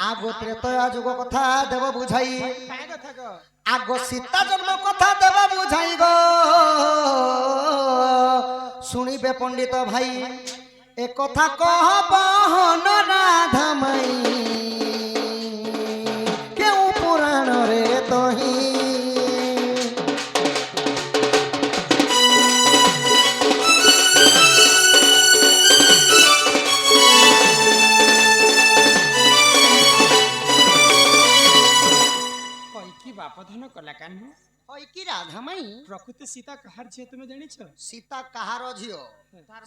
आगो त्रेतया जुग कथा देव बुझाई आगो सीता जन्म कथा देव बुझाई गो शुणिबे पंडित भाई ए कथा कहब न राधा माई केउ पुराण रे तही बापधन कला कान्हू ओई की राधा माई प्रकृति सीता कहार झियो तुमे जानिछ सीता कहार झियो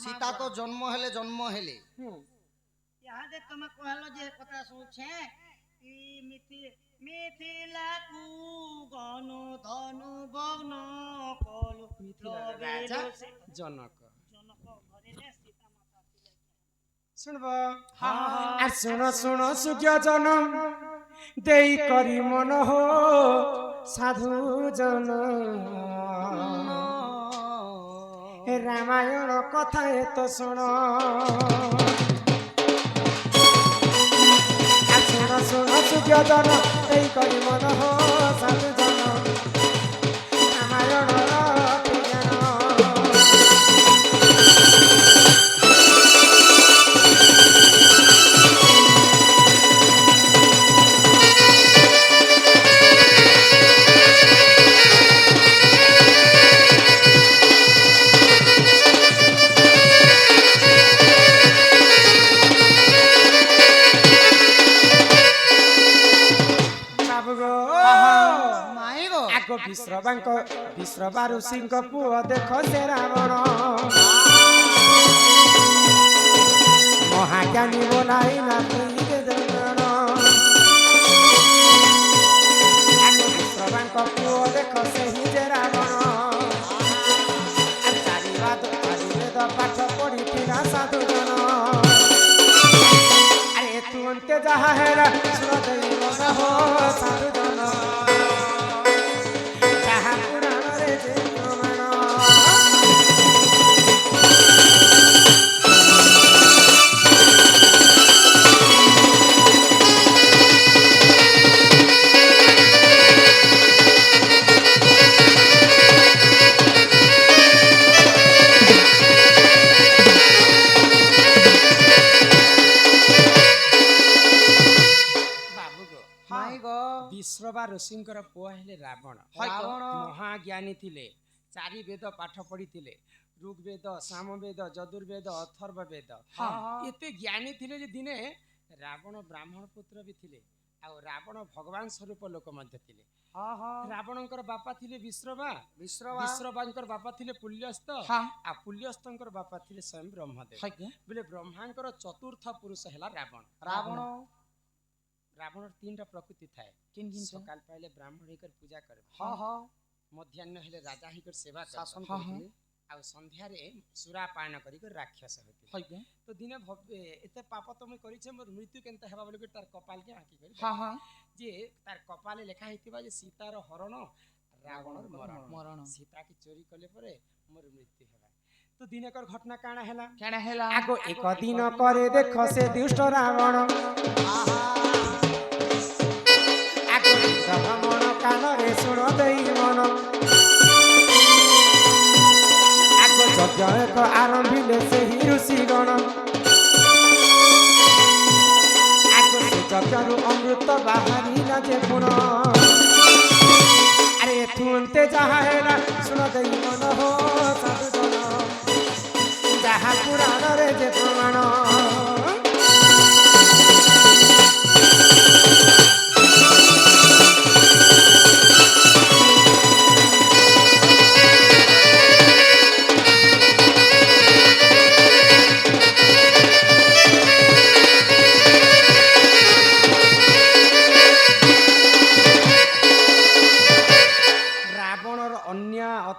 सीता तो जन्म हेले यहाँ जे तुम कहलो जे कथा सुनछे ई मिथिला कु गनु धनु भग्न कलु मिथिला राजा जनक घरे सीता माता सुनबो आ सुनो सुनो सुज्ञ जनम देई करी मन हो साधु जन रामायण कथा तो सुनो सुनो सुनो सुज्ञ जन देई करी मन हो साधु जन रामायण विश्रवा ऋषि पुओ देख से रावण महाज्ञानी बोलाई ना विश्रवा पुओ देख से ही जे रावण चारिवाद पाठ पढ़ी साधु जन अरे तू अंते जहा है हो साधु जन विश्रवा ऋषिंकर पुआ हेले रावण रावण महाज्ञानी थिले चारि वेद पाठ पढ़ी थिले ऋग्वेद सामवेद यजुर्वेद अथर्व वेद एते ज्ञानी थिले जे दिने रावण ब्राह्मण पुत्र भी थिले आ रावण भगवान स्वरूप लोक मध्य थिले रावणकर बापा थिले विश्रवा विश्रवांकर बापा थिले पुल्यस्त आ पुल्यस्तंकर बापा थिले स्वयं ब्रह्मदेव बोले ब्रह्मांकर चतुर्थ पुरुष हेला रावण रावण रावण तीन प्रकृति थाए सकाल पहले ब्राह्मण हिकर पूजा करे मध्याह्न हेले राजा हिकर सेवा शासन करथिले आ संध्या रे सुरा पान करी कर राक्षस होते तो दिने एते पाप तमे करी छे मोर मृत्यु केनता हेबा बोले तार कपाल के आकी करी जे तार कपाले लेखा हितिबा जे सीतार हरण रावणर मरण सीता की चोरी कले परे मोर मृत्यु हेबा तो दिनेकर घटना काना हेला आगो एक दिन करे देख से दुष्ट रावण मन कानरे शुण दई मन आग यज्ञ एक आरंभिले से ही ऋषिगण आग से यज्ञ अमृत बाहरिला जे गुण अरे थुनते जहा है शुण दई मन हो साधु जन जहा पुराण रे जे प्रमाण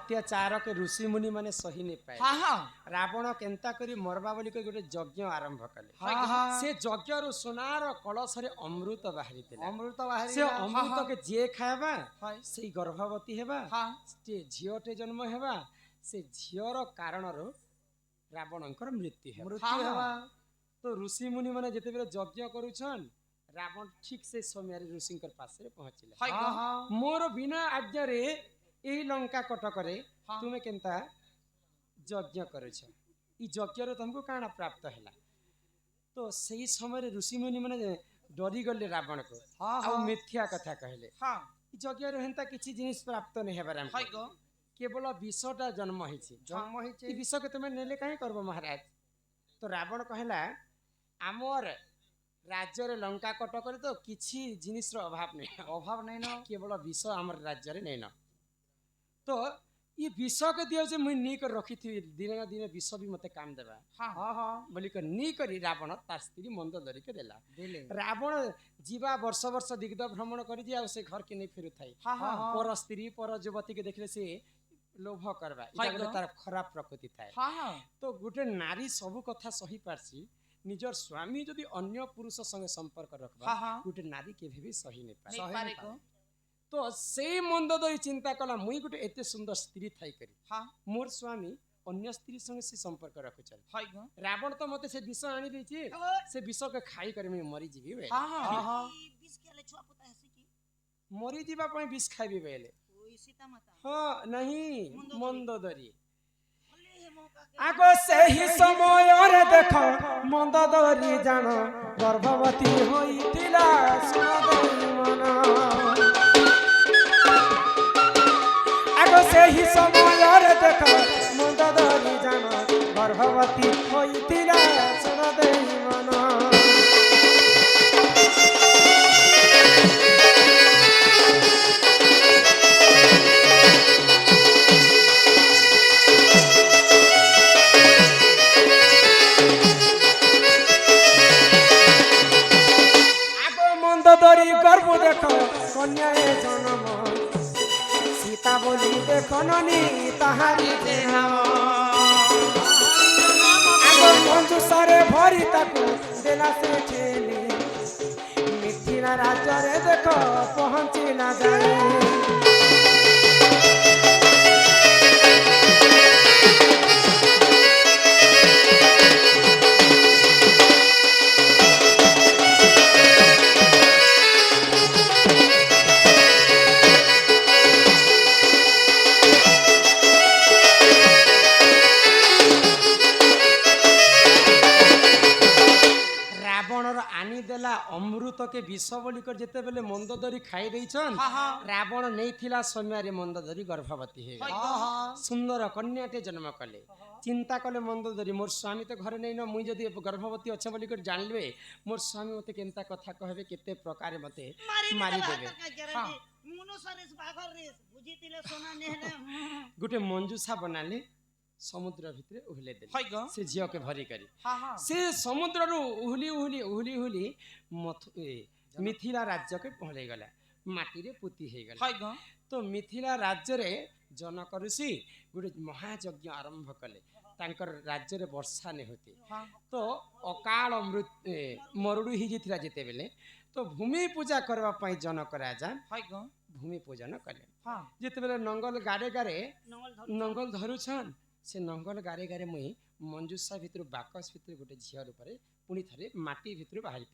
अत्याचार के ऋषि मुनि माने सही नहीं पाए रावण केनता करी मरबा बोली के गोटे यज्ञ आरंभ कले से यज्ञ रु सोनार कलश रे अमृत बाहरी से अमृत के जे खाएबा से गर्भवती हेबा से झियोटे जन्म हेबा से झियर कारण रो रावणकर मृत्यु हेबा तो ऋषि मुनि माने जेते बेले यज्ञ करूछन रावण ठीक से समय ऋषिंकर पास रे पहुंचले हाय हाँ गो हाँ मोर बिना आज्ञा रे एई लंका कटक रे हाँ। तुमे केनता यज्ञ करेछ ई यज्ञ रे तुमको काना प्राप्त हैला तो सही समय रे ऋषि मुनि माने डरी गले रावण को हाँ आ हाँ मिथ्या कथा कहले हाँ ई यज्ञ रे हेंता किछि जिनिस प्राप्त नै हेबार हाय हमको गो केवल विषटा जन्म होइछि जन्म ई होइছে विष के तुमे नेले काहे करबो महाराज तो रावण कहला आमर राज्य रे लंका कटक रे तो किछि जिनिस रो अभाव नै अभाव नहीं न केवल विष आमर राज्य रे नै न तो ये विष के दियो जे मुई नी कर रखी थी दिन ना दिन विष भी मते काम देबा हाँ हाँ हाँ बोली कर नी करी रावण तार स्त्री मंदोदरी के देला दिले रावण जीवा वर्ष वर्ष दिग्ध भ्रमण करी दिया उसे घर के नहीं फेरु थाई हाँ हाँ हाँ। पर स्त्री पर युवती के देखले से लोभ करबा हाय इटा गो। तार खराब प्रकृति थाए हाँ हाँ तो गुटे नारी सब कथा सही पारसी निजर स्वामी जदि अन्य पुरुष संगे संपर्क रखबा हाँ हाँ गुटे नारी के भी सही नहीं पाए नहीं पारे को तो से मंदोदरी चिंता कला मुई गुटे एते सुंदर स्त्री थाई करी हाँ मोर स्वामी अन्य स्त्री संगे से संपर्क रखुचल हाय गो रावण तो मते से विष आनी देछि से विष के खाई करे मैं मरी जीवी बे हाँ हाँ हाँ हाँ बीस के ले छुआ पुता है की मरी जीवा पई विष खाइबे बेले ओई सीता माता हाँ नहीं मंदोदरी भले हे मौका के आगो से ही समय रे देखो मंदोदरी जानो गर्भवती होइतिला सुनदई मन आगो से ही समय रे देखो मंदोदरी जानो गर्भवती होइतिला सुनदई मन आगो मंदोदरी गर्भ देखो कन्या ए जन्म सीता बोली देखो ननी ताहारी देह आगो मंजू सारे भरी ताकू देला से ठेली मिथिला राज्य रे देखो पहुंचिला जाए रावणर आनी देला अमृत के विष बोली कर जेते बेले मंदोदरी खाई रहीछन हाँ हाँ रावण नहीं थिला समय रे मंदोदरी गर्भवती हे हाय हाँ हाँ सुंदर कन्याटे जन्म कले चिंता कले मंदोदरी मोर स्वामी तो घरे नहीं न मुई जदी गर्भवती अच्छे बोली कर जानले मोर स्वामी मते केनता कथा कहबे केते प्रकार मते मारी देबे का ग्यारंटी मुनो सरेस बागर रेस बुझितिले सोना नेहले गुटे मंजूसा बनाले समुद्र भितरे उहले देले हाय गो से झियो के भरी करी हाँ हाँ से समुद्र रु उहली उहली उहली उहली मिथिला राज्य के पहुँच गला माटी रे पुती हे गला हाय गो तो मिथिला राज्य रे जनक ऋषि गोटे महायज्ञ आरंभ कले तांकर राज्य रे वर्षा ने होती हाँ तो अकाल मरुड़ी ही जिथिला जेते बेले तो भूमि पूजा करबा पई जनक राजा हाय गो भूमि पूजन कले हाँ जेते बेले नंगल गारे गारे नंगल धर नंगल धरुछन से नंगल गारे गारे मुई मंजूसा भितर बाकस भितर गोटे झियर ऊपर पुणी थरे माटी भितर बाहरी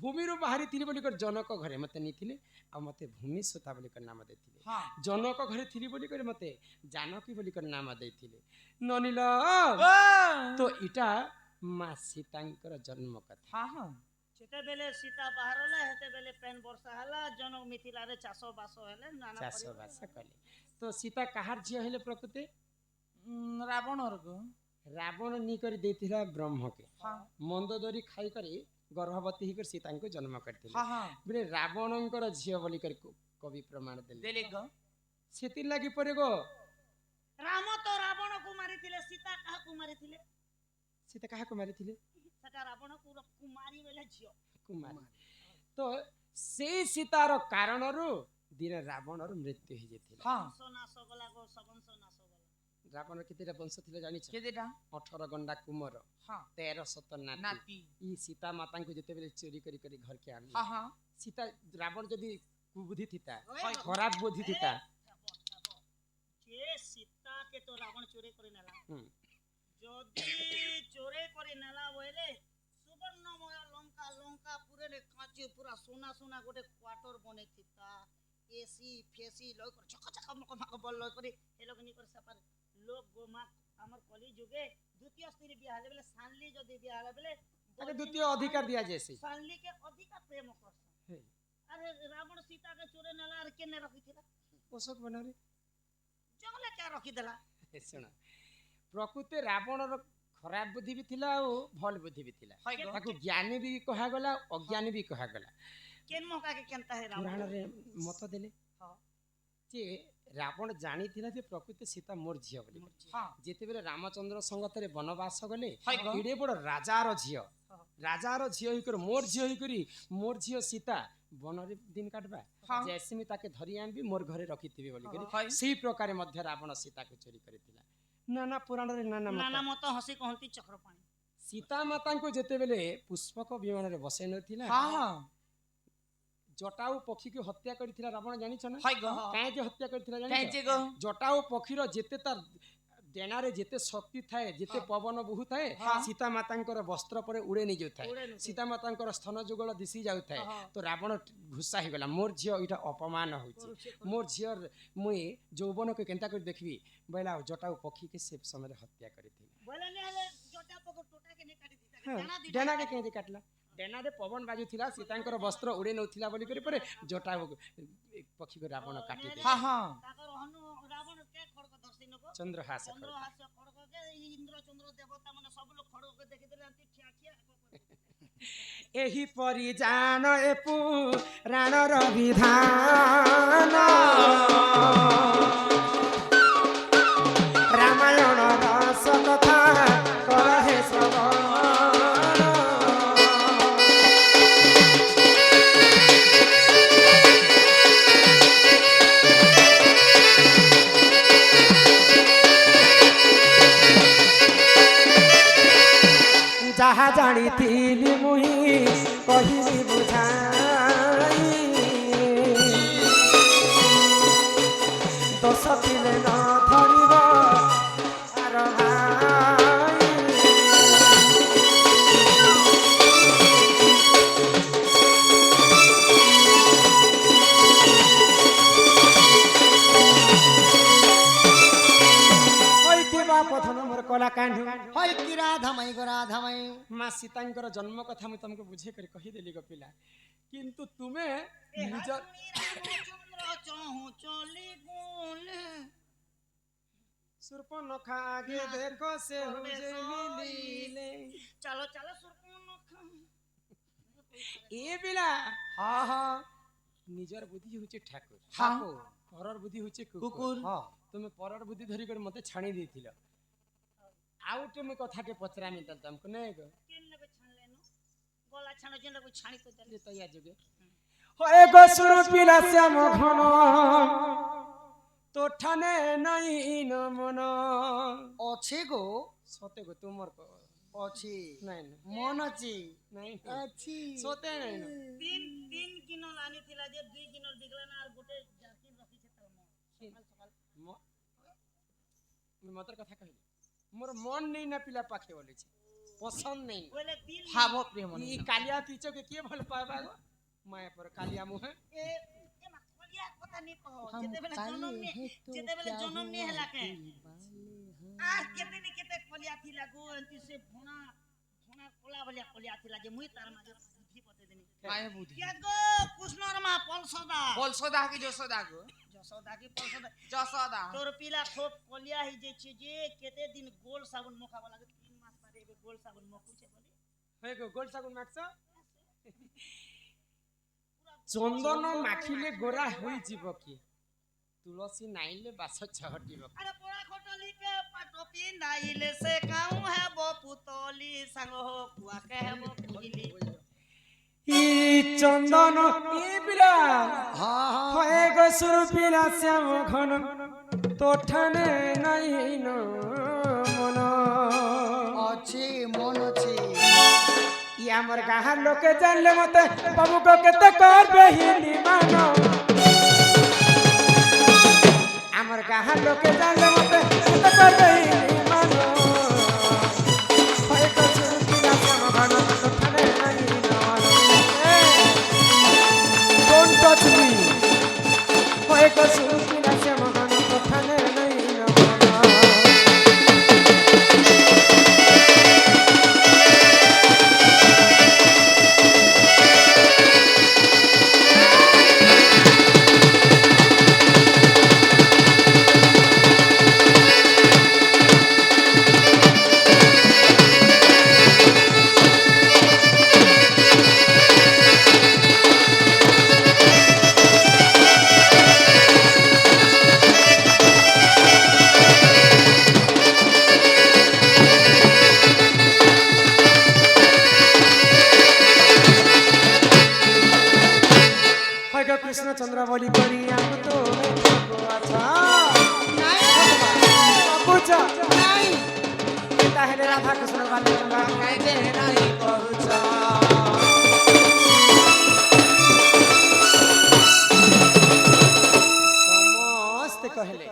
भूमि रू बाहरी बोली कर जनक घरे मते नीथिले आ मते भूमि सोता बोली कर नाम देथिले हाँ जनक घरे थिली बोली कर मते जानकी बोली कर नाम देथिले ननिला तो इटा मां सीतांकर जन्म कथा हाँ हाँ सेते बेले सीता बाहरले हेते बेले पेन वर्षा हला जनक मिथिला रे चासो बासो हेले नाना चाष बास कले तो सीता कहार झियो हेले प्रकृति रावण और गो रावण नी कर देथिला ब्रह्म के हाँ मंदोदरी खाई करी गर्भवती ही कर सीता को जन्म करथिले हाँ हाँ बोले रावणंकर झियो बोली कर कवि प्रमाण देले देले गो सेति लागि परे गो राम तो रावण को मारिथिले सीता काहा को मारिथिले सीता काहा को मारिथिले सेटा रावण को कुमारी बेले झियो कुमारी तो से सीतार कारणरू दिन रावणर मृत्यु हो जेथिला हाँ सोना सगला गो सबन सोना सगला रावण केतेटा वंश थिले जानि छ केदेटा 18 गंडा कुमर हाँ 13 सत नाती नाती ई सीता माता को जेते बेले चोरी करी करी घर के आनी हाँ हाँ सीता रावण जदी कुबुद्धि थिता ओए खराब बुद्धि थिता जे सीता के तो रावण चोरी करे नेला हम्म। যদি চোরে করে নেলা বইলে সুবর্ণময় লঙ্কা লঙ্কা পুরে কাঁচে পুরা পুরা সোনা সোনা গোটে কোয়ার্টর বনেইথিতা এসি ফেসি লই করে চক চক মক মক বল লই করে হেলগনি করে সাপার লোক গোমা আমার কলি যুগে দ্বিতীয় স্ত্রী বিয়া হলে বলে সানলি যদি বিয়া হলে বলে তাকে দ্বিতীয় অধিকার দিয়া যায়ছে সানলি কে অধিকার প্রেম করছে আরে রাবণ সীতা কে চোরে নেলা আর কেনে রাখিছিলা পোষক বনরে জঙ্গলে কে রাখি দেলা ଶୁଣ ପ୍ରକୃତି ରାବଣର ଖରାପ ବୁଦ୍ଧି ବି ଥିଲା ଆଉ ଭଲ ବୁଦ୍ଧି ବି ଥିଲା ତାକୁ ଜ୍ଞାନୀ ବି କୁହାଗଲା ଅଜ୍ଞାନୀ ବି କୁହାଗଲା କେନ ମକା କେ କେନତା ହେ ରାବଣ ପୁରାଣରେ ମତ ଦେଲେ ହଁ ଯେ ରାବଣ ଜାଣିଥିଲା ଯେ ପ୍ରକୃତି ସୀତା ମୋର ଝିଅ ବୋଲି ଯେତେବେଳେ ରାମଚନ୍ଦ୍ର ସଙ୍ଗତରେ ବନବାସ ଗଲେ ଏଡ଼େ ବଡ଼ ରାଜାର ଝିଅ ହେଇକରି ମୋର ଝିଅ ହେଇକରି ମୋର ଝିଅ ସୀତା ବନରେ ଦିନ କାଟବା ଜେସିମି ତାକେ ଧରି ଆଣିବି ମୋର ଘରେ ରଖିଥିବି ବୋଲିକରି ସେଇ ପ୍ରକାରେ ମଧ୍ୟ ରାବଣ ସୀତାକୁ ଚୋରି କରିଥିଲା ନାନା ପୁରାଣରେ ନାନା ମତ ହସି କହନ୍ତି ଚକ୍ରପାଣି ସୀତା ମାତାଙ୍କୁ ଯେତେବେଳେ ପୁଷ୍ପକ ବିମାନରେ ବସାଇ ନଥିଲା ଜଟାଉ ପକ୍ଷୀକୁ ହତ୍ୟା କରିଥିଲା ରାବଣ ଜାଣିଛ ନା କାହିଁକି ହତ୍ୟା କରିଥିଲା ଜାଣିଛ ଜଟାଉ ପକ୍ଷୀର ଯେତେ ତାର ଡେଣାରେ ଯେତେ ଶକ୍ତି ଥାଏ ଯେତେ ପବନ ବହୁଥାଏ ସୀତା ମାତାଙ୍କର ବସ୍ତ୍ର ପରେ ଉଡ଼େ ନେଇଯାଉଥାଏ ସୀତା ମାତାଙ୍କର ସ୍ତନ ଯୁଗଳ ଦିଶି ଯାଉଥାଏ ତ ରାବଣ ଘୁସା ହେଇଗଲା ମୋର ଝିଅ ଏଇଟା ଅପମାନ ହଉଛି ମୋର ଝିଅ ମୁଇଁ ଯୌବନକୁ କେନ୍ତା କରି ଦେଖିବି ବୋଇଲା ଜଟାଉ ପକ୍ଷୀକି ସେ ସମୟରେ ହତ୍ୟା କରିଥିଲେ ଡେଣାକେ କେମିତି କାଟିଲା ଡେଣାରେ ପବନ ବାଜୁଥିଲା ସୀତାଙ୍କର ବସ୍ତ୍ର ଉଡ଼େଇ ନଉଥିଲା ବୋଲିକରି ପରେ ଜଟାଉ ପକ୍ଷୀକୁ ରାବଣ କାଟିଦେଲେ ଚନ୍ଦ୍ରହାସ ଏହିପରି ଜାନ ଏ ପୁରାଣର ବିଧାନ ରାମାୟଣ ରସ କଥା କହେ ଶ୍ରବଣ ଯାହା ଜାଣିଥିଲି ମୁହିଁ କହିବି ବୁଝାଇ ଦୋଷ ଥିଲେ ନ ଧରିବ ଆର ମା ସୀତାଙ୍କର ଜନ୍ମ କଥା ମୁଁ ତମକୁ ବୁଝେଇ କରି କହିଦେଲି ଗୋ ପିଲା କିନ୍ତୁ ତୁମେ ନିଜ ସୁର୍ପନଖା ଆଗେ ଦେଖ ସେ ମିଲିଲେ ଚାଲ ଚାଲ ସୁର୍ପନଖା ଏ ପିଲା ନିଜର ବୁଦ୍ଧି ହଉଛି ଠାକୁର ପରର ବୁଦ୍ଧି ହଉଛି କୁକୁର তুমি পরর বুদ্ধি ধরি করে মতে ছানি দিয়েছিল আউ তুমি কথাকে পচরামি তাল তমকো নেই গো কেন লগে ছানলেনো গলা ছানো যেন লগে ছানি তো দেলে তো ইয়া যুগে হয়ে গো সুরপিলা শ্যাম ঘন তো ঠানে নাই ন মন ଅଛି গো সতে গো তোমার ଅଛି নাই না মন ଅଛି নাই ଅଛି সতে নাই না তিন কিনো লানি থিলা যে দুই কিনোর বিগলা না আর গোটে জাতি রখিছে তার মন সকাল মতর কথা কহিলি মোর মন নেই না পিলা পাখে বলেছে পছন্দ নেই বলে দিল ভাব প্রেম ই কালিয়া পিচকে কে ভাল পাবা গো মায়া পর কালিয়া মুহে এ মা কলিয়া কথা নি কহ যেতেবেলে জনম নি হেলা কে কেতে কলিয়া থিলা গো এন্তি সে ভুনা কোলা বলিয়া কলিয়া থিলা যে মুই তার মাঝে বুদ্ধি পতে দেনি কায় বুদ্ধি কে গো কৃষ্ণর মা পলসদা কি যশোদা গো যশোদা কি পলসদা যশোদা তোর পিলা খুব কলিয়া হি যেছে যে কেতে দিন গোল সাবুন মুখাবা লাগে 3 মাস বাদে এবে গোল সাবুন মুখুছে বলে হয়ে গো গোল সাগুন মাখছ চন্দন মাখিলে গোরা হই যাব কি তুলসী নাইলে বাস ছহটিব আরে পোড়া খটলি কে পাটপি নাইলে সে কাউ হেব পুতলি সাঙ্গ হো কুয়াকে হেব কহিলি ই চন্দন ই পিলা হয়ে গো সুরপিলা শ্যাম ঘন তোঠানে নাই ন মন ଅଛି মন ଅଛି ই আমার গাহার লোকে জানলে মতে বাবুকে কেতে করবে হিনি মান আমার গাহার লোকে জানলে মতে কেতে করবে হিনি মান হয়ে গো সুরপিলা শ্যাম ঘন তোঠানে নাই ন মন কৃষ্ণ চন্দ্র বলি করি আমি তো আচ্ছা বুঝ নাই তাহলে রাধা কৃষ্ণ বলি গাইতে নাই করুছ ସମସ୍ତେ କହିଲେ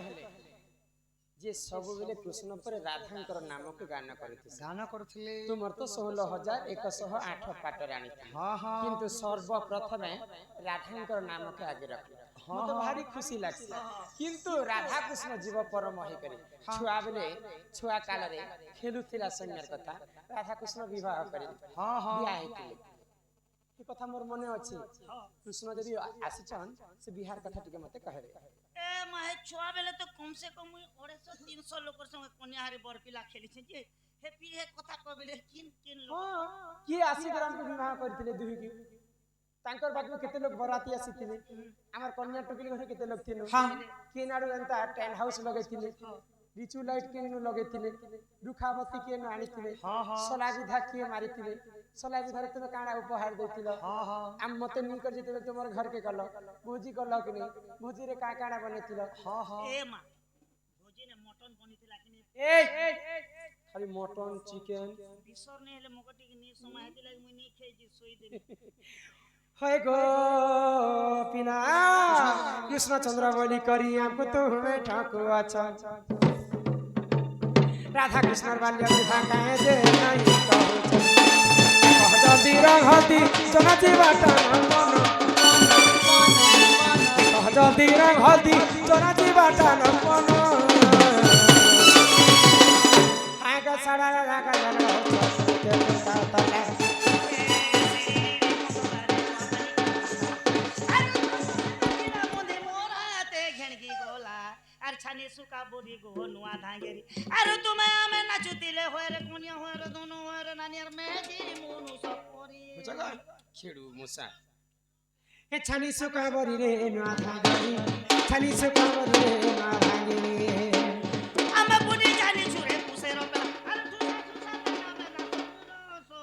ଯେ ସବୁବେଳେ କୃଷ୍ଣ ପରେ ରାଧାଙ୍କର ନାମକୁ ଗାନ କରିଥିଲେ ଗାନ କରୁଥିଲେ ତୁମର ତ 16,108 ପାଟରେ ଆଣିଥିଲେ କିନ୍ତୁ ସର୍ବପ୍ରଥମେ ରାଧାଙ୍କର ନାମକୁ ଆଗେ ରଖିଲେ ମତେ ଭାରି ଖୁସି ଲାଗିଲା କିନ୍ତୁ ରାଧା କୃଷ୍ଣ ଜୀବ ପରମ ହେଇକରି ଛୁଆ ବେଲେ ଛୁଆ କାଳରେ ଖେଲୁଥିଲା ସୈନ୍ୟର କଥା ରାଧା କୃଷ୍ଣ ବିବାହ କରି ବିହା ହେଇଥିଲେ ଏ କଥା ମୋର ମନେ ଅଛି କୃଷ୍ଣ ଯଦି ଆସିଛନ୍ ସେ ବିହାର କଥା ଟିକେ ମତେ କହିବେ ए माहे छुआ बेले तो कम से कम 250-300 लोकर संगे कन्याहारी बरपिला खेली छे जे हे पी हे कथा कहबेले किन लोग किए आसिकर हमको विवाह करथिले दुही की तांकर बाकी में केते लोग बराती आसीथिले हमर कन्या टोकली घरे केते लोग थिले के नाडू एंता टेंट हाउस लगेथिले रिचू लाइट के नु लगेथिले दुखावती के नु आनिथिले सला विधा के मारिथिले सला विधा रे तुमे काणा उपहार देथिलो हम मते नी कर जेते तुमर घर के कलो भोजी करलो कि नहीं भोजी रे का काणा बनेथिलो ए मां भोजी ने मटन बनिथिला कि नहीं ए खाली मटन चिकन बिसर ने हेले मकटी के नी समय हेतिला मुई नी खाई जी सोई देली হয় গোপিনা কৃষ্ণচন্দ্র বলি করি আমকু তুমি ঠাকু আছো রাধা কৃষ্ণর বাল্য বিবাহ কাহে যে নাই কহুছ কহ জলদি রঘতি জনাজি বাটা মন কহ জলদি রঘতি জনাজি বাটা মন আগা সাড়া রাগা জানা হচ্ছে তালা छानी सुका बोरी गो नुआ धांगेरी अरे तुम्हें हमें नाचुतिले होय रे कोनिया होय रे दोनो होय रे नानियर में गिरी मोनु सपोरी बुझगा खेडू मुसा ए छानी सुका बोरी रे नुआ धांगेरी छानी सुका बोरी रे नुआ धांगेरी हमें बुनी जानी छुरे पुसे रो पे अरे छुसा हमें ना सो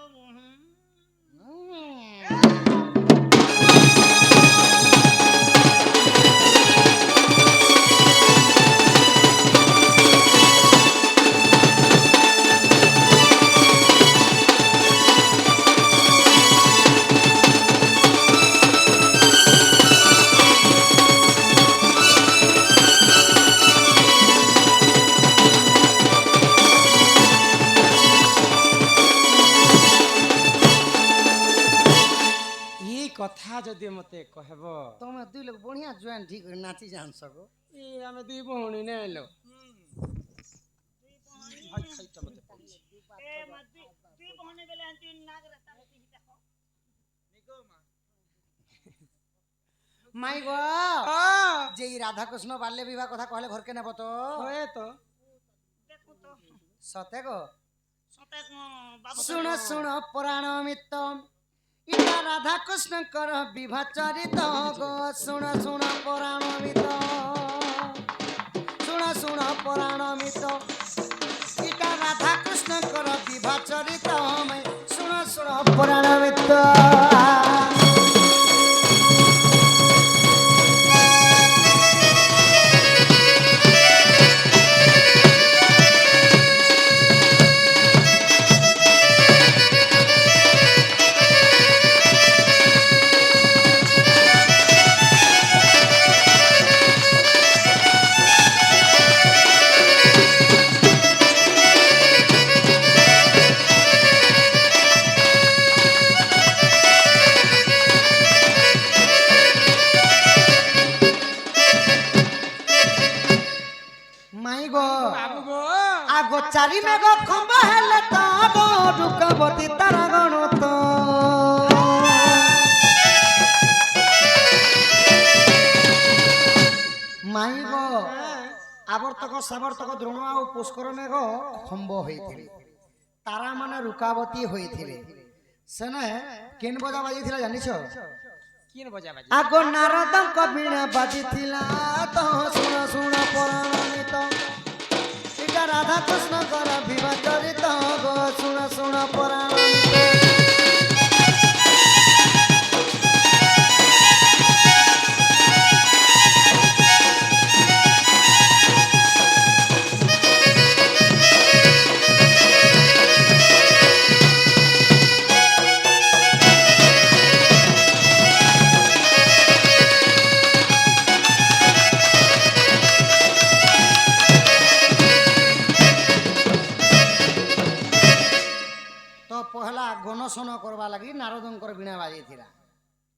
কথা যদি মতে কহব তুমি দুই লোক বঢ়িয়া জয়েন ঠিক করে নাচি যান সগো এ আমি দুই ভউনি নে এলো ভাই খাইটা মতে পড়ছে ए मत तुई बहने बेले अंति नाग रहता है ती देखो निको मां মাই গো যে রাধা কৃষ্ণ বাল্য বিবাহ কথা কহলে ঘরকে নেব তো হয়ে তো देखो तो সতে গো सते बाबू শুণ শুণ পুরাণ মিত্ত ইটা রাধা কৃষ্ণ কর বিবাহ চরিত গো শুণ শুণ পুরাণ মিত্ত শুণ শুণ পুরাণ মিত্ত ইটা রাধা কৃষ্ণ কর বিবাহ চরিত শুণ শুণ পুরাণ মিত্ত আগো চারি মেঘ খম্ব হেলে তব রুকবতী তারা গণত মাইব আবর্তক সাবর্তক দ্রোণ আউ পুষ্কর মেঘ খম্ব হইথিলে তারা মানে রুকাবতী হইথিলে সেনে কেন বজা বাজিଥିଲା জানিছ কিন বজা বাজি আগো নারদଙ୍କ বীণা বাজিଥିଲା তো শুণ শুণ পুরাণিত এটা রাধা কৃষ্ণ কর বিবাহ চরিত গো শুণ শুণ পুরাণিত ବାଜିଥିଲା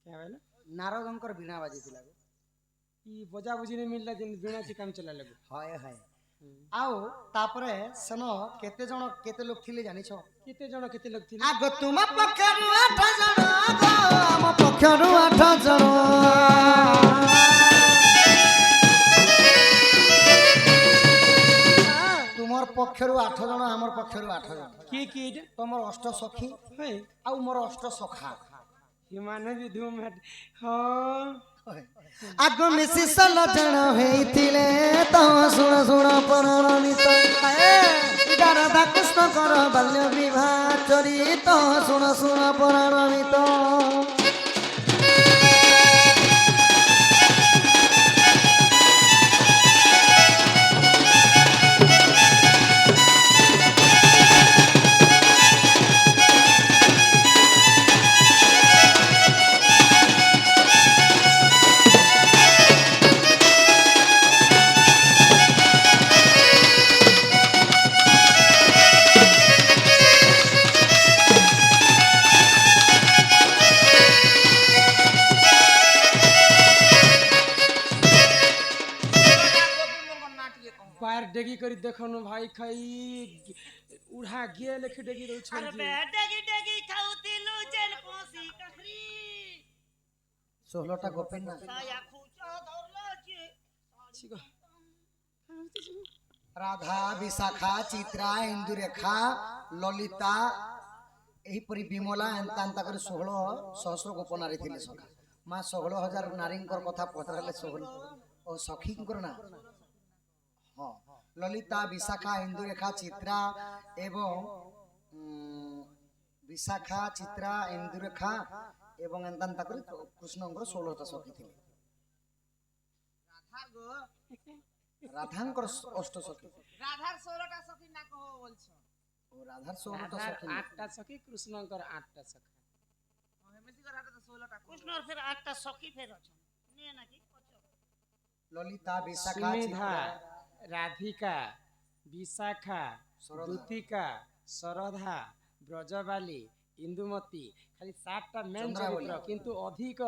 क्या बोला ନାରଦଙ୍କର ବୀଣା ବାଜିଥିଲା ई बजा बुझी नहीं मिलला जिन बिना से काम चला लगो ହଏ ହଏ ଆଉ ତାପରେ ସେନ କେତେ ଜଣ କେତେ ଲୋକ ଥିଲେ ଜାଣିଛ केते जण केते लोग थिले ଆଗ ତୁମ ପକ୍ଷରୁ 8 ଜଣ ଆଗ ଆମ ପକ୍ଷରୁ 8 ଜଣ ତୁମର ପକ୍ଷରୁ 8 ଜଣ ଆମର ପକ୍ଷରୁ 8 ଜଣ की ତମର ଅଷ୍ଟ ସଖୀ है ଆଉ ମୋର ଅଷ୍ଟ ସଖା हिमान भी धूम है हां ଆଗ ମିଶି 16 ଜଣ ହେଇଥିଲେ ତ ଶୁଣ ଶୁଣ ପରଣିତ ରାଧା କୃଷ୍ଣଙ୍କର ବାଲ୍ୟ ବିବାହ ଚରିତ ଶୁଣ ଶୁଣ ପରଣିତ बाहर डेगी करी देखनु भाई खाई उड़ा गे लेखे डेगी रहो अरे छोड़ बे डेगी डेगी खाउतिलु जेन कोसी कखरी 16টা গোপিন না साया खुचा धरला जे छिगो राधा विशाखा चित्रा इंदुरेखा ललिता एहीपरि विमला एंता एंता कर 16 सहस्र गोप नारी थिले सखा मां 16,000 नारींकर कथा पतरले 16 ओ सखींकर ना हाँ ललिता विशाखा इंदुरेखा चित्रा एवं विशाखा चित्रा इंदुरेखा एवं एंता एंता कर कृष्णंकर 16टा सखी थिले রাধার গো राधांकर अष्ट सखी রাধার 16টা সখী না কহ বলছো ओ राधार 16टा सखी 8टा सखी कृष्णकर 8टा सखा হেমেসি করে হাতে তো 16টা कृष्ण फिर 8टा सखी फेर अछन ने ना की ललिता विशाखा सुनिधा चित्रा राधिका विशाखा शरधा। दूतिका शरधा ब्रजबाली इंदुमती खाली 7टा मेन चंद्रावली। चरित्र किंतु अधिक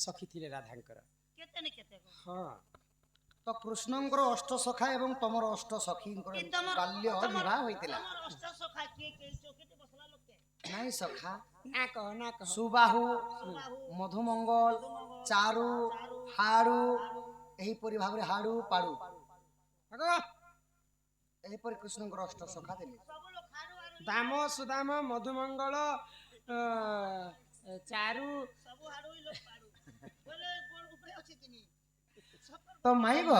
सखी थिले राधांकर केते ने केते गो हां तो कृष्णंकर अष्ट सखा एवं तमर अष्ट सखींकर ई तमर बाल्य विवाह होइतिला तमर अष्ट सखा के चौकीते बसला लोग के नाही सखा ना कह सुबाहु मधुमंगल चारु हाड़ू एहीपरि भाबरे हाड़ू पाड़ू भगवा एहीपरि कृष्णंकर अष्ट सखा देले सब लोग खारू आरू दाम सुदाम मधुमंगल चारु सब हारू ही लोग पारू बोले गोड़ ऊपर अछि किनी तो माई गो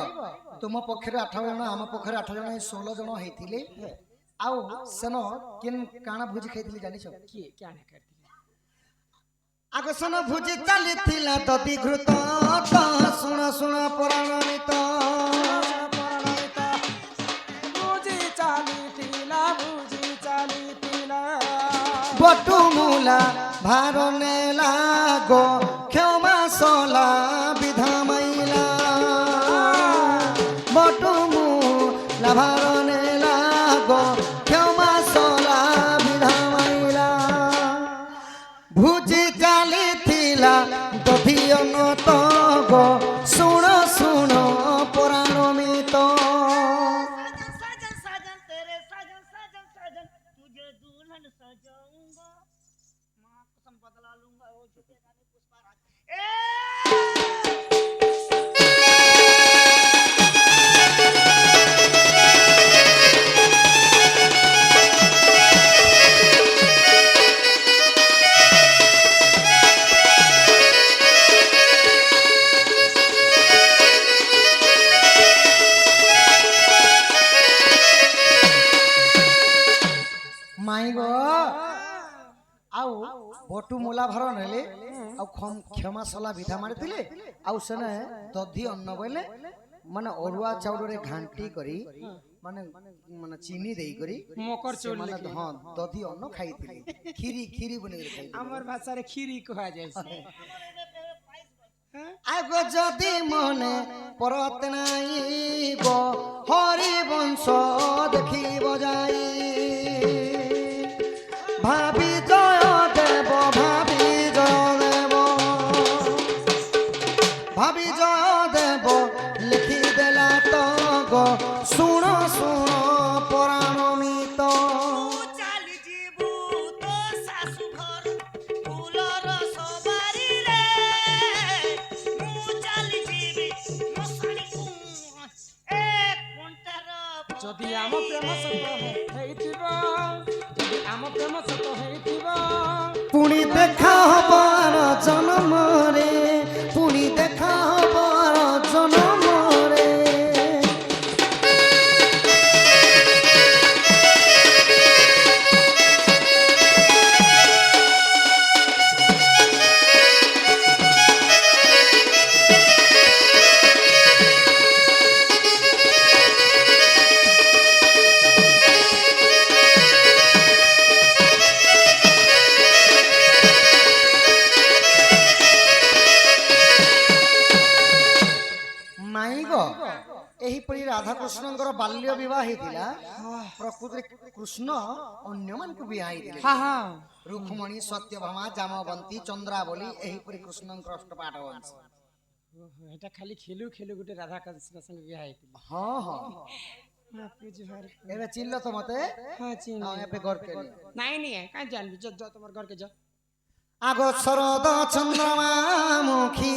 तुम पक्षरे 8 जण हम पक्षरे 8 जण 16 जण हेतिले आउ सेनो किन काना भुजी खाइतिले जानिछो किए क्या ना करती आग सेनो भुजी चलिथिला दधि घृत त सुण सुण पुराणित बुझी चाली तिला बटु मूला भार नेला गो क्षमा सोला विधा मैला बटु मूला भार नेला गो क्षमा सोला विधा मैला भुजी चाली थिला दधि अनत गो सुण सुण पुराणमित साजन साजन तेरे साजन साजन साजन तुझे दुल्हन सजाऊंगा मां कसम बदला लूंगा ओ झूठे गाने पुष्पा माई गो आउ बटु मूला भर नेले आउ क्षमा सला विधा मारिथिले आउ सेने दधि अन्न बोले माने अरुआ चाउल रे घांटी करी माने माने चीनी देई करी मकर चौल माने लिखले। हां दधि अन्न खाइथिले खीरी खीरी बने के खाइथिले हमर भाषा रे खीरी कहा जाय छै आगो जदि मने परत नाइब हरि वंश देखिब जाई भाभी जय देव भाभी जय ଆମ ପ୍ରେମ ସତ ହେଇଥିବ ଯଦି ଆମ ପ୍ରେମ ସତ ହେଇଥିବ পুনি দেখা হবার জনমরে পুনি দেখা হবার জনমরে ଏହିପରି ରାଧାକୃଷ୍ଣଙ୍କର ବାଲ୍ୟ ବିବାହ ହେଇଥିଲା। ପ୍ରକୃତରେ କୃଷ୍ଣ ଅନ୍ୟମାନଙ୍କୁ ବିବାହ ହେଇଥିଲେ। ରୁକ୍ମଣୀ, ସତ୍ୟଭାମା, ଜାମବନ୍ତୀ, ଚନ୍ଦ୍ରାବଳୀ ଏହିପରି କୃଷ୍ଣଙ୍କର ଅଷ୍ଟପାଠ ବଂଶ। এটা খালি খেলু খেলু গোটে রাধা কৃষ্ণ সঙ্গে বিয়া হয়েছিল। ହଁ ହଁ ଏବେ ଚିହ୍ନିଲ ତ ମତେ? হ্যাঁ চিনি ହଁ, ଏବେ ଘରକେ ନିଅ। নাই নিয়ে কাই জানবি যা যা তোমার ঘরকে যা আগ শরদ চন্দ্রমা মুখী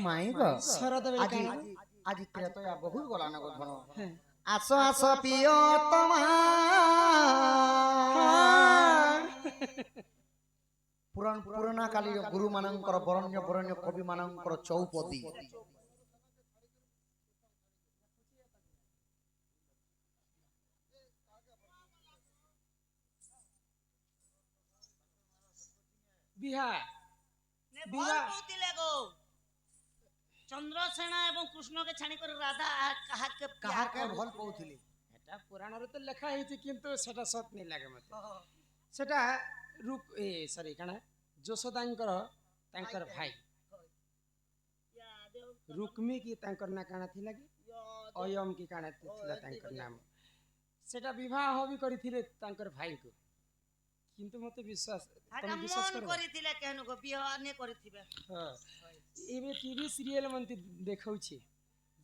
মাই গো শরদ বেলা আজি কানা আজি ত্রেতয়া বহুত গলান গো ধন হ্যাঁ আস আস প্রিয়তমা পুরানা কালীর গুরু মানଙ୍କର বরণ্য বরণ্য কবি মানଙ୍କର চৌপদী বিহা বিবাহ কৌতিলে গো চন্দ্রসেনা এবং কৃষ্ণকে ছাড়ি করে রাধা কাহাকে কাহাকে ভাল পাউଥିଲି এটা পুরাণরে তো লেখা হয়েছে কিন্তু সেটা সত নেই লাগে মতে সেটা রূপ সরি কানা যশোদাঙ্কর তাঙ্কর ভাই রুক্মী কি তাঙ্কর না কানা থিলা কি অয়ম কি কানা থিলা তাঙ্কর নাম সেটা বিবাহ হবি করিଥିଲେ তাঙ্কর ভাইକୁ কিন্তু মতে বিশ্বাস তুমি বিশ্বাস মন করো করিଥିଲେ কেন গো বিবাহ নে করিଥିବେ হ্যাঁ ଏବେ ଟିଭି ସିରିଏଲ ମତେ ଦେଖଉଛି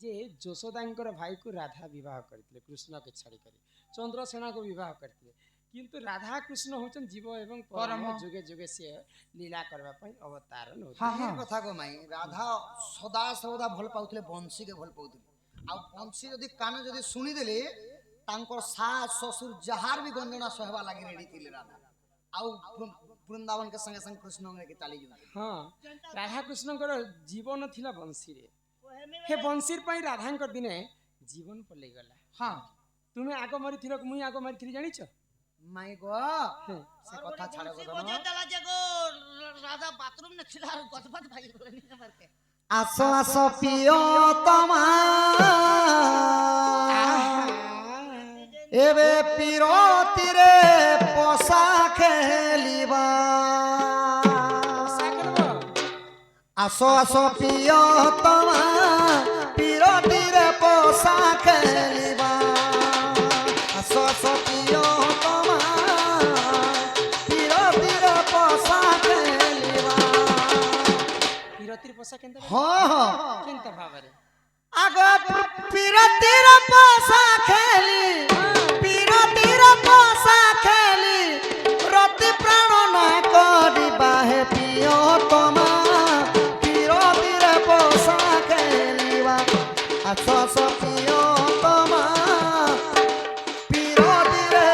ଯେ ଯଶୋଦାଙ୍କର ଭାଇକୁ ରାଧା ବିବାହ କରିଥିଲେ କୃଷ୍ଣକୁ ଛାଡ଼ି କରି ଚନ୍ଦ୍ରସେନାକୁ ବିବାହ କରିଥିଲେ କିନ୍ତୁ ରାଧା କୃଷ୍ଣ ହଉଛନ୍ତି ଜୀବ ଏବଂ ପରମ ଯୁଗେ ଯୁଗେ ସିଏ ଲୀଳା କରିବା ପାଇଁ ଅବତାର ହଁ କଥା କో ମାଇ ରାଧା ସଦା ସର୍ବଦା ଭଲ ପାଉଥିଲେ ବଂଶୀକେ ଭଲ ପାଉଥିଲେ ଆଉ ବଂଶୀ ଯଦି କାନ ଯଦି ଶୁଣି ଦେଲେ ତାଙ୍କର ଶାଶ ଶ୍ୱଶୁର ଯାହାର ବି ଗଞ୍ଜଣା ସହବା ଲାଗି ରେଡି ଥିଲେ ରାଧା ଆଉ ବୃନ୍ଦାବନ के संगे संग कृष्ण के चाली जाऊ ହଁ ରାଧା କୃଷ୍ଣଙ୍କର ଜୀବନ ଥିଲା ବଂଶୀରେ ହେ ବଂଶୀର ପାଇଁ ରାଧାଙ୍କର ଦିନେ ଜୀବନ ପଲେଇ ଗଲା ହଁ ତୁମେ ଆଗ ମରିଥିଲ ମୁଇଁ ଆଗ ମରିଥିଲି ଜାଣିଛ ମାଇ ଗো ସେ କଥା ଛାଡ বংশী গো বজে দেলা যে গো রাধা বাথরুম নে ছিল আর গদবাদ ভাই গলেনি আমারকে আস আস প্রিয়তমা এবে পিরতিরে পসা খেলিবা আস আস প্রিয়তমা পিরতিরে পসা খেলিবা আস আস প্রিয়তমা পিরতিরে পসা খেলিবা ବିରତିର ପୋଷା କେନ୍ତା ହଁ ହଁ କେନ୍ତା ଭାବରେ আগ পিরতির পসা খেলি পিরতির পসা খেলি রতি প্রাণ না করিবা হে প্রিয়তমা পিরতির পসা খেলিবা আস আস প্রিয়তমা পিরতিরে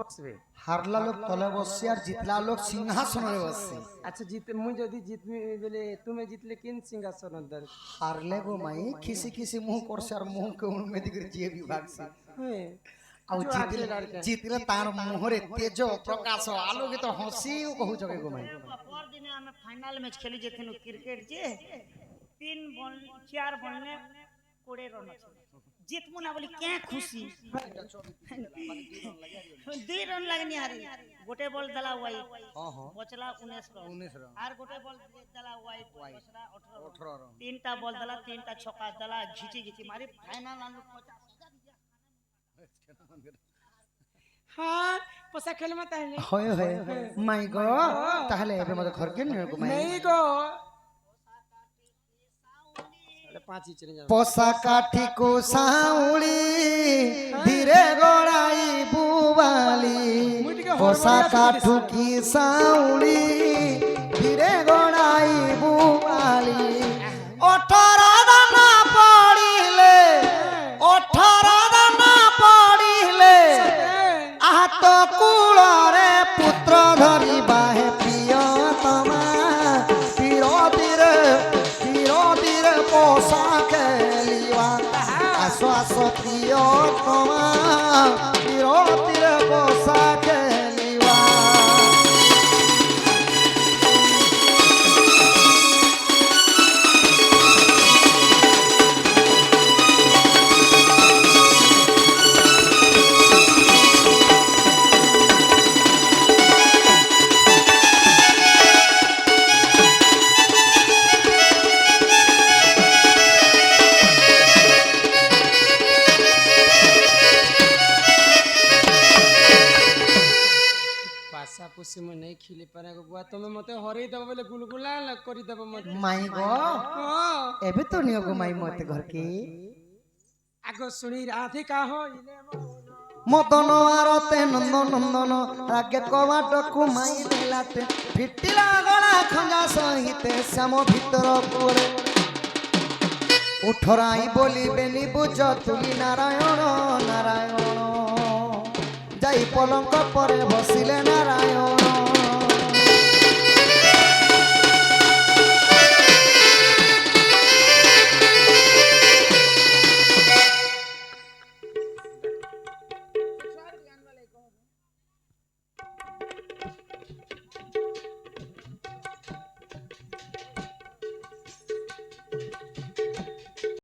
বক্সবে হারলা লোক তলে বসছে আর জিতলা লোক সিংহাসনে বসছে। আচ্ছা জিতে মুই যদি জিতমি বলে তুমি জিতলে কিন সিংহাসন দর হারলে গো মাই খিসি খিসি মুহ করছে আর মুহ কে উন্মেদি করে জিয়ে বিভাগছে। হ্যাঁ ଆଉ ଜିତିଲେ ତାର ମୁହଁରେ ତେଜ ପ୍ରକାଶ ଆଲୋକିତ ହସି କହୁଛ କେ ଗୋ ମାଇ। पर दिन हमें फाइनल मैच खेली जेथिनु क्रिकेट जे 3 बॉल 4 बॉल ने 20 रन जीतमु ना बोली क्या खुशी 2 रन लगनी हारी गोटे बॉल दला वाइट बचला 19 रन और गोटे बॉल दला वाइट बचला 18 रन तीनटा बॉल दला तीनटा छक्का दला घिची घिची मारी फाइनल आलू 50 दिया। हाँ पोसा खेल मत है হয় হয় মাই গো তাহলে এবে মতে ঘর কে নিয়ে গো মাই। नहीं गो 5 चले जा পসা কাঠি কো সাউলি ধীরে গড়াই বুবালি পসা কাঠু কি সাউলি ধীরে গড়াই বুবালি 18 দানা পড়িলে 18 দানা পড়িলে আহাত কুলরে পুত্র ধরিবা হে প্রিয়তমা ধীরে পোষা খেলিবা আশ্বাস প্রিয়তমা ধীরে পোষা খেলিবা। पासा पुसी में नहीं खिली पारे गो बुआ तुम मते हरई दब बोले गुलगुला करी दब मत মাই গো हां এবে তো নিও গো মাই মতে ঘর কে आगो सुनी राधे का हो इने মদন আরতে নন্দন নন্দন রাগে কবাটকু মাই দিলাতে ফিটিলা গলা খঞ্জা সহিতে শ্যাম ভিতর কোলে উঠরাই বলিবেনি বুঝ তুলি নারায়ণ নারায়ণ যাই পলঙ্ক পরে বসিলে নারায়ণ